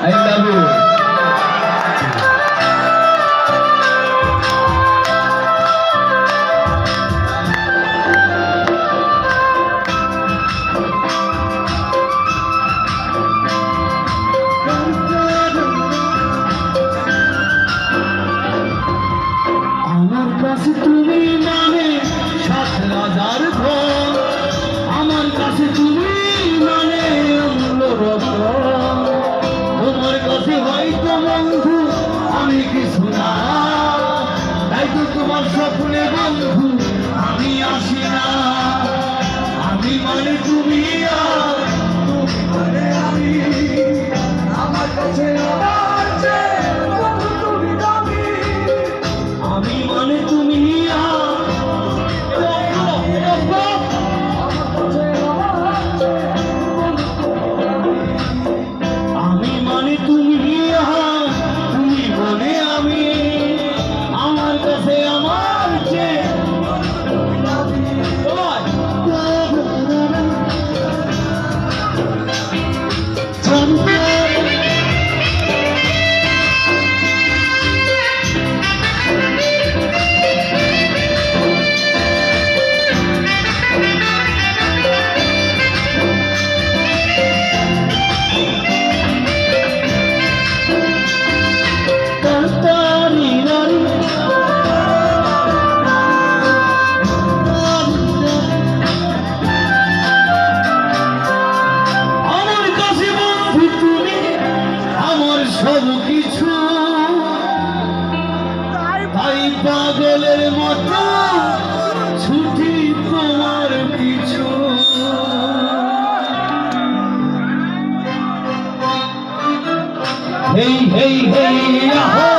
I love you. আমার কাছে তুমি মানে সাত রাজার ধন, আমার কাছে তুমি মানে অমূল্য রত্ন। তোমার কাছে হয়তো বন্ধু আমি কিছু না, তাই তো তোমার স্বপ্নে বন্ধু আমি আসি না। আমি মানে তুমি আর তুমি মানে আমি, আমার কাছে আমার চেয়ে বন্ধু তুমি দামি। আমি মানে তুমি আর আমি মানে তুমি আর তুমি মানে আমি, আমার কাছে আমার চেয়ে সব কিছু, তাই পাগলের মতো ছুটি তোমার পিছু। হেই হেই হেই আহো,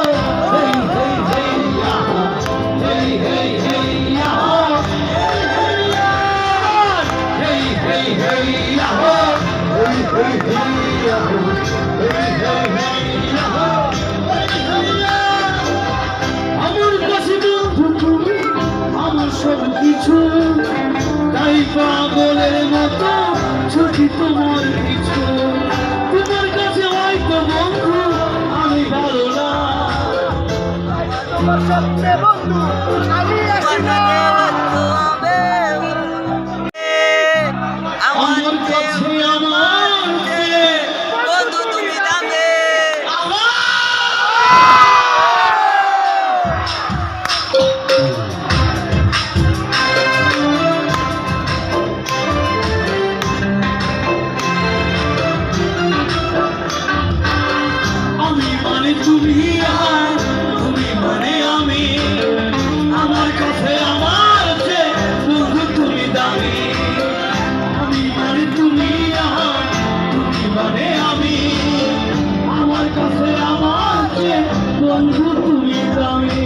হেই হেই হেই আহো, হেই হেই হেই আহো, হেই হেই হেই আহো, হেই হেই হেই আহো, হেই হেই হেই আহো। আমার কাছে বন্ধু তুমি আমার সব কিছু, তাই পাগলের মতো ছুটি তোমার পিছু। তোমার কাছে হয়তো বন্ধু আমি ভালো না, তোমার স্বপ্নে বন্ধু আমি আসি না। আমার কাছে আমার বন্ধু তুমি দামে। আমি মানে তুমি আর তুমি মানে আমি, আমার কাছে আমার চেয়ে বন্ধু তুমি দামি। আমি মানে তুমি আর তুমি মানে আমি, আমার কাছে আমার চেয়ে বন্ধু তুমি দামি।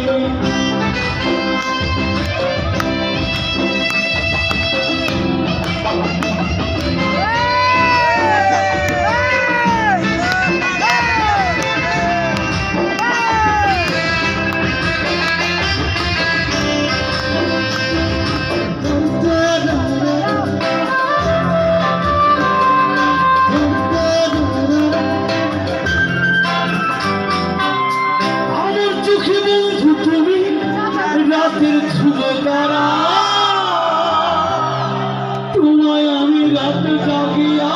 রাতের ধ্রুব তারা, তোমায় আমি রাতে জাগিয়া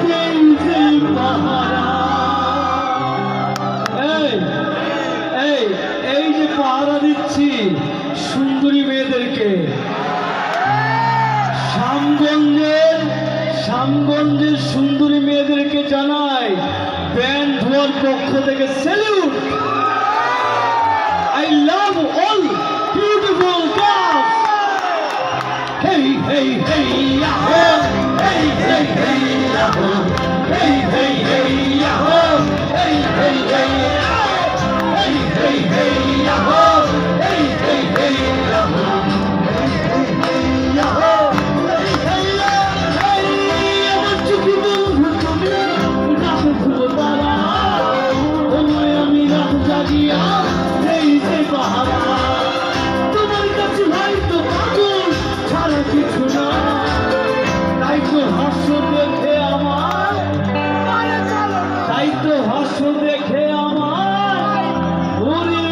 দেই যে পাহারা। এই এই এই যে পাহারা দিচ্ছি সুন্দরী মেয়েদেরকে, শ্যামগঞ্জের সুন্দরী মেয়েদেরকে জানাই ব্যান্ড ধোয়ার পক্ষ থেকে salute. I love all beautiful girls. Hey, hey, hey, yahoo! Hey, hey, hey, yahoo! Hey, hey, hey, yahoo! Hey, hey, hey, yahoo! Hey, hey, hey, yahoo! Hey, hey, hey, yahoo! Hey, hey, hey, yahoo! Hey, hey, hey, আমার চোখে বন্ধু তুমি রাত ধুলো তারা, তোমায় আমি রাত জাগিয়া দেই যে পাহারা। তোমার কাছে হয়তো পাগল ছাড়া কিছু না, তাই তো হাস্য দেখে আমার দৃশ্য দেখে আমার ওরে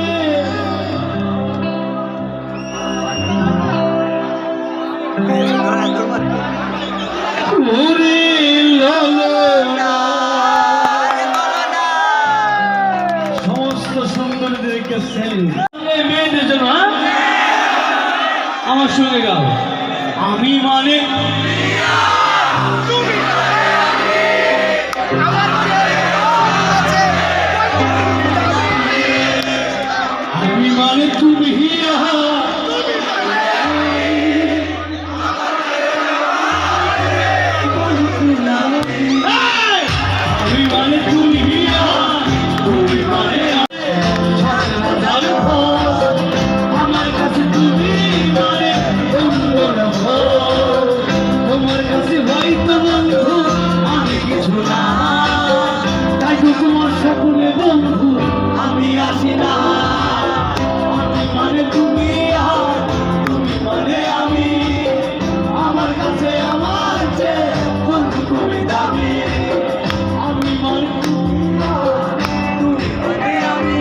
ওরে ললনা। সমস্ত সুন্দরীদেরকে স্যালুট। মেয়েদের জন্য আমার সঙ্গে গাও। আমি মানে আমি মানে তুমি আমি মানে তুমি তুমি মানে আমার কাছে তুমি মানে তোমার কাছে হয়তো বন্ধু আমি কিছু না, তাই তো তোমার সকলে বন্ধু আমি আসি না। আমি মানে তুমি তুমি মানে আমি, আমার কাছে আমার চেয়ে বন্ধু তুমি দামি। আমি মানে তুমি তুমি মানে আমি,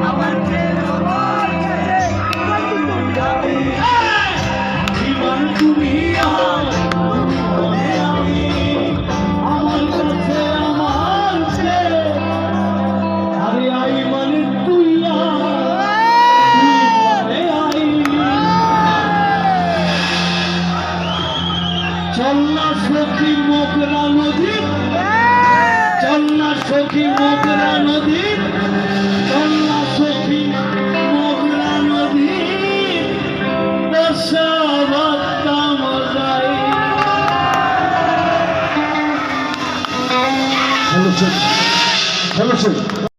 আমার চেয়ে আমার চেয়ে বন্ধু তুমি দামি। আমি মানে তুমি তুমি মানে আমি, আমার কাছে আমার চেয়ে আরে আই মানে তুই মানে আই। চল না সখী মোগরা নদী, চল না সখী মোগরা নদী, চল না সখী মোগরা নদী, দশা বাত্তা মজাই। Hello sir, hello sir.